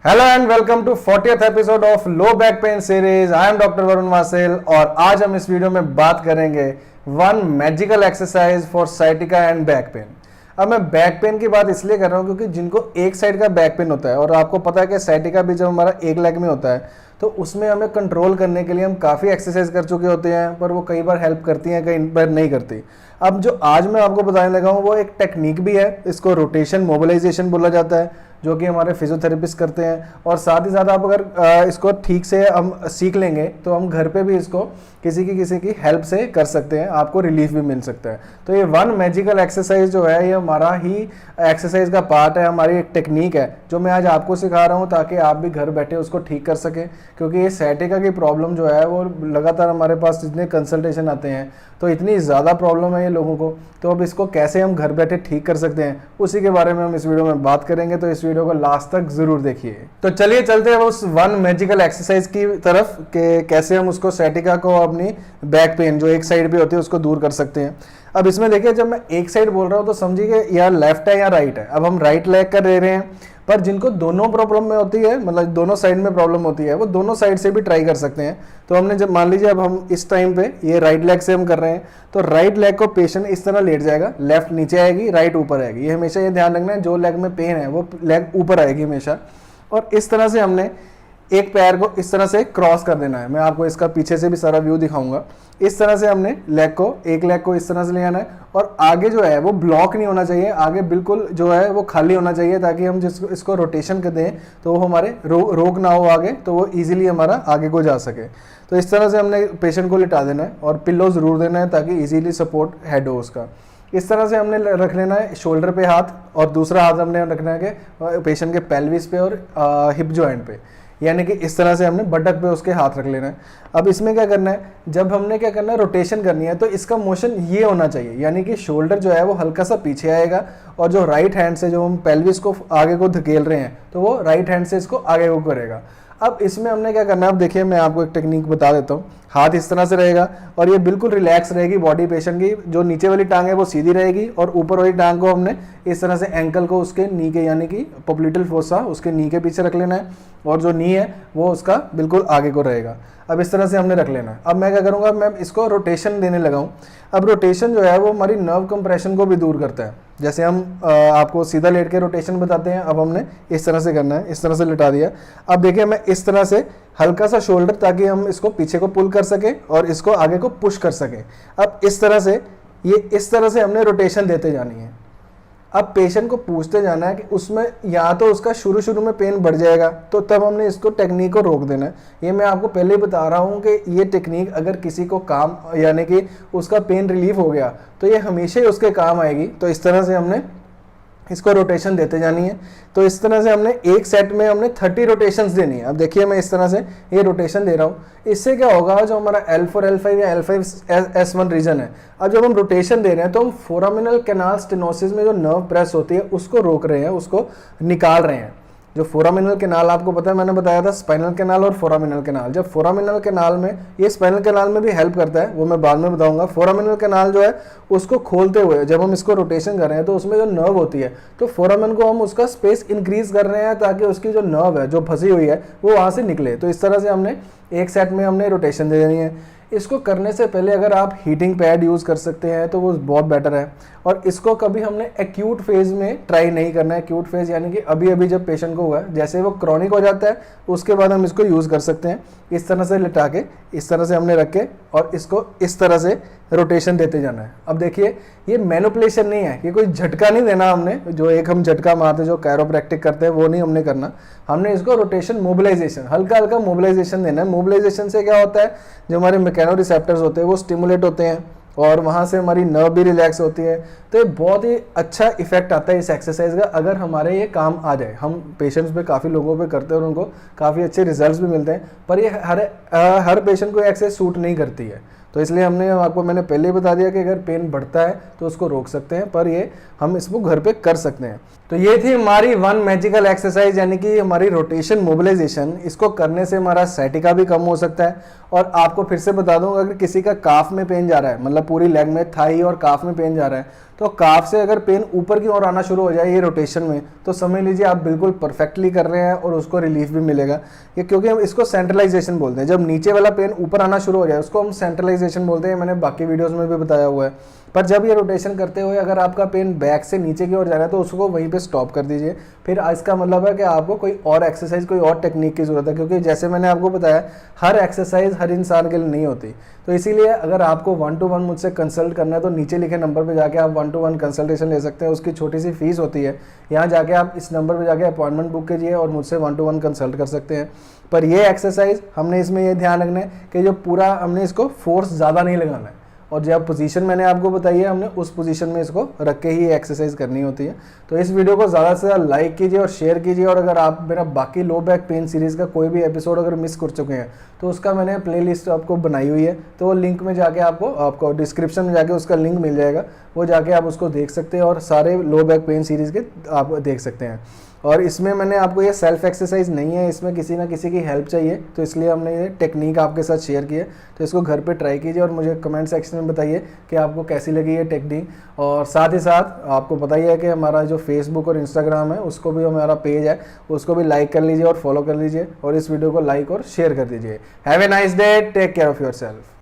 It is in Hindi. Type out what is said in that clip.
Hello and welcome to 40th episode of low back pain series. I am doctor Varun Vasel और आज हम इस वीडियो में बात करेंगे one magical exercise for sciatica and back pain. अब मैं बैक पेन की बात इसलिए कर रहा हूँ क्योंकि जिनको एक साइड का बैक पेन होता है और आपको पता है कि साइटिका भी जब हमारा एक लेग में होता है तो उसमें हमें कंट्रोल करने के लिए हम काफ़ी एक्सरसाइज कर चुके होते हैं, पर वो कई बार हेल्प करती हैं, कई बार नहीं करती। अब जो आज मैं आपको बताने लगा हूँ वो एक टेक्निक भी है, इसको रोटेशन मोबिलाइजेशन बोला जाता है, जो कि हमारे फिजियोथेरेपिस्ट करते हैं। और साथ ही साथ आप अगर इसको ठीक से हम सीख लेंगे तो हम घर पे भी इसको किसी की हेल्प से कर सकते हैं, आपको रिलीफ भी मिल सकता है। तो ये वन मैजिकल एक्सरसाइज जो है ये हमारा ही एक्सरसाइज का पार्ट है, हमारी एक टेक्निक है जो मैं आज आपको सिखा रहा हूँ ताकि आप भी घर बैठे उसको ठीक कर सकें। क्योंकि ये साइटिका की प्रॉब्लम जो है वो लगातार हमारे पास जितने कंसल्टेशन आते हैं तो इतनी ज़्यादा प्रॉब्लम है ये लोगों को, तो अब इसको कैसे हम घर बैठे ठीक कर सकते हैं उसी के बारे में हम इस वीडियो में बात करेंगे। तो इस वीडियो को लास्ट तक जरूर देखिए। तो चलिए चलते हैं उस वन मैजिकल एक्सरसाइज की तरफ कि कैसे हम उसको साइटिका को अपनी बैक पेन जो एक साइड पे होती है उसको दूर कर सकते हैं। अब इसमें देखिए, जब मैं एक साइड बोल रहा हूँ तो समझिए या लेफ्ट है या राइट है। अब हम राइट लेग कर रहे हैं, पर जिनको दोनों प्रॉब्लम में होती है, मतलब दोनों साइड में प्रॉब्लम होती है, वो दोनों साइड से भी ट्राई कर सकते हैं। तो हमने जब मान लीजिए अब हम इस टाइम पे ये राइट लेग से हम कर रहे हैं तो राइट लेग को पेशेंट इस तरह लेट जाएगा, लेफ्ट नीचे आएगी, राइट ऊपर आएगी। ये हमेशा ये ध्यान रखना है, जो लेग में पेन है वो लेग ऊपर आएगी हमेशा। और इस तरह से हमने एक पैर को इस तरह से क्रॉस कर देना है। मैं आपको इसका पीछे से भी सारा व्यू दिखाऊंगा। इस तरह से हमने एक लेग को इस तरह से ले आना है और आगे जो है वो ब्लॉक नहीं होना चाहिए, आगे बिल्कुल जो है वो खाली होना चाहिए ताकि हम जिसको इसको रोटेशन कर दें तो वो हमारे रोक ना हो आगे, तो वो इजीली हमारा आगे को जा सके। तो इस तरह से हमने पेशेंट को लिटा देना है और पिल्लो ज़रूर देना है ताकि ईजिली सपोर्ट हेड हो उसका। इस तरह से हमने रख लेना है शोल्डर पे हाथ, और दूसरा हाथ हमने रखना है कि पेशेंट के पेल्विस पे और हिप जॉइंट पे, यानी कि इस तरह से हमने बटक पे उसके हाथ रख लेना है। अब इसमें क्या करना है, जब हमने क्या करना है रोटेशन करनी है तो इसका मोशन ये होना चाहिए, यानी कि शोल्डर जो है वो हल्का सा पीछे आएगा और जो राइट हैंड से जो हम पेल्विस को आगे को धकेल रहे हैं तो वो राइट हैंड से इसको आगे को करेगा। अब इसमें हमने क्या करना है, अब देखिए मैं आपको एक टेक्निक बता देता हूँ। हाथ इस तरह से रहेगा और ये बिल्कुल रिलैक्स रहेगी बॉडी पेशेंट की, जो नीचे वाली टांग है वो सीधी रहेगी और ऊपर वाली टांग को हमने इस तरह से एंकल को उसके नी के, यानी कि पोप्लिटल फोसा उसके नी के पीछे रख लेना है और जो नी है वो उसका बिल्कुल आगे को रहेगा। अब इस तरह से हमने रख लेना है। अब मैं क्या करूँगा, मैं इसको रोटेशन देने लगा हूँ। अब रोटेशन जो है वो हमारी नर्व कंप्रेशन को भी दूर करता है। जैसे हम आपको सीधा लेट के रोटेशन बताते हैं, अब हमने इस तरह से करना है, इस तरह से लिटा दिया। अब देखिए मैं इस तरह से हल्का सा शोल्डर, ताकि हम इसको पीछे को पुल कर सकें और इसको आगे को पुश कर सकें। अब इस तरह से इस तरह से हमने रोटेशन देते जानी है। अब पेशेंट को पूछते जाना है कि उसमें या तो उसका शुरू में पेन बढ़ जाएगा तो तब हमने इसको टेक्निक को रोक देना है। ये मैं आपको पहले ही बता रहा हूँ कि ये टेक्निक अगर किसी को काम, यानी कि उसका पेन रिलीफ हो गया तो ये हमेशा ही उसके काम आएगी। तो इस तरह से हमने इसको रोटेशन देते जानी है। तो इस तरह से हमने एक सेट में हमने 30 रोटेशंस देनी है। अब देखिए मैं इस तरह से ये रोटेशन दे रहा हूँ, इससे क्या होगा, जो हमारा L4 L5 या L5 S1 रीजन है, अब जब हम रोटेशन दे रहे हैं तो हम फोरामिनल कैनाल स्टेनोसिस में जो नर्व प्रेस होती है उसको रोक रहे हैं, उसको निकाल रहे हैं। जो फोरामिनल कैनाल आपको पता है, मैंने बताया था स्पाइनल कैनाल और फोरामिनल कैनाल। जब फोरामिनल कैनाल में, ये स्पाइनल कैनाल में भी हेल्प करता है, वो मैं बाद में बताऊंगा। फोरामिनल कैनाल जो है उसको खोलते हुए जब हम इसको रोटेशन कर रहे हैं तो उसमें जो नर्व होती है तो फोरामिन को हम उसका स्पेस इंक्रीज कर रहे हैं ताकि उसकी जो नर्व है जो फंसी हुई है वो वहाँ से निकले। तो इस तरह से हमने एक सेट में हमने रोटेशन दे देनी है। इसको करने से पहले अगर आप हीटिंग पैड यूज़ कर सकते हैं तो वो बहुत बेटर है। और इसको कभी हमने एक्यूट फेज़ में ट्राई नहीं करना है। एक्यूट फेज़ यानी कि अभी अभी जब पेशेंट को हुआ है, जैसे वो क्रॉनिक हो जाता है उसके बाद हम इसको यूज़ कर सकते हैं। इस तरह से लिटा के इस तरह से हमने रख के और इसको इस तरह से रोटेशन देते जाना है। अब देखिए ये मैनिपुलेशन नहीं है, ये कोई झटका नहीं देना हमने, जो एक हम झटका मारते जो कैरोप्रैक्टिक करते हैं वो नहीं हमने करना। हमने इसको रोटेशन मोबिलाइजेशन, हल्का हल्का मोबिलाइजेशन देना है। मोबिलाइजेशन से क्या होता है, जो हमारे मैकेनो रिसेप्टर्स होते हैं वो स्टिमुलेट होते हैं और वहाँ से हमारी नर्व भी रिलैक्स होती है। तो ये बहुत ही अच्छा इफेक्ट आता है इस एक्सरसाइज का, अगर हमारे ये काम आ जाए। हम पेशेंट्स पे काफ़ी लोगों पे करते हैं और उनको काफ़ी अच्छे रिजल्ट्स भी मिलते हैं, पर ये हर पेशेंट को एक्सरसाइज सूट नहीं करती है। तो इसलिए मैंने पहले ही बता दिया कि अगर पेन बढ़ता है तो उसको रोक सकते हैं, पर ये हम इसको घर पे कर सकते हैं। तो ये थी हमारी वन मैजिकल एक्सरसाइज, यानी कि हमारी रोटेशन मोबिलाइजेशन। इसको करने से हमारा साइटिका भी कम हो सकता है। और आपको फिर से बता दूं, अगर किसी का काफ में पेन जा रहा है, मतलब पूरी लेग में थाई और काफ में पेन जा रहा है, तो काफ से अगर पेन ऊपर की ओर आना शुरू हो जाए ये रोटेशन में, तो समझ लीजिए आप बिल्कुल परफेक्टली कर रहे हैं और उसको रिलीफ भी मिलेगा। ये क्योंकि हम इसको सेंट्रलाइजेशन बोलते हैं, जब नीचे वाला पेन ऊपर आना शुरू हो जाए उसको हम सेंट्रलाइजेशन बोलते हैं, मैंने बाकी वीडियोस में भी बताया हुआ है। पर जब ये रोटेशन करते हुए अगर आपका पेन बैक से नीचे की ओर जा रहा है तो उसको वहीं पे स्टॉप कर दीजिए। फिर इसका मतलब है कि आपको कोई और एक्सरसाइज, कोई और टेक्निक की ज़रूरत है, क्योंकि जैसे मैंने आपको बताया हर एक्सरसाइज हर इंसान के लिए नहीं होती। तो इसीलिए अगर आपको 1-to-1 मुझसे कंसल्ट करना है तो नीचे लिखे नंबर पे जाके आप 1-to-1 कंसल्टेशन ले सकते हैं। उसकी छोटी सी फीस होती है, यहाँ जाके आप इस नंबर पे जाके अपॉइंटमेंट बुक कीजिए और मुझसे 1-to-1 कंसल्ट कर सकते हैं। पर ये एक्सरसाइज हमने इसमें ये ध्यान रखना है कि जो पूरा हमने इसको फोर्स ज़्यादा नहीं लगाना है, और जब पोजीशन मैंने आपको बताई है हमने उस पोजीशन में इसको रख के ही एक्सरसाइज करनी होती है। तो इस वीडियो को ज़्यादा से ज़्यादा लाइक कीजिए और शेयर कीजिए। और अगर आप मेरा बाकी लो बैक पेन सीरीज़ का कोई भी एपिसोड अगर मिस कर चुके हैं तो उसका मैंने प्लेलिस्ट आपको बनाई हुई है, तो वो लिंक में जाके आपको डिस्क्रिप्शन में जाके उसका लिंक मिल जाएगा, वो जाके आप उसको देख सकते हैं और सारे लो बैक पेन सीरीज़ के आप देख सकते हैं। और इसमें मैंने आपको ये सेल्फ एक्सरसाइज नहीं है, इसमें किसी ना किसी की हेल्प चाहिए, तो इसलिए हमने ये टेक्निक आपके साथ शेयर की है। तो इसको घर पे ट्राई कीजिए और मुझे कमेंट सेक्शन में बताइए कि आपको कैसी लगी ये टेक्निक। और साथ ही साथ आपको बताइए कि हमारा जो फेसबुक और इंस्टाग्राम है उसको भी, हमारा पेज है उसको भी लाइक कर लीजिए और फॉलो कर लीजिए, और इस वीडियो को लाइक और शेयर कर दीजिए। Have a nice day, take care of your self.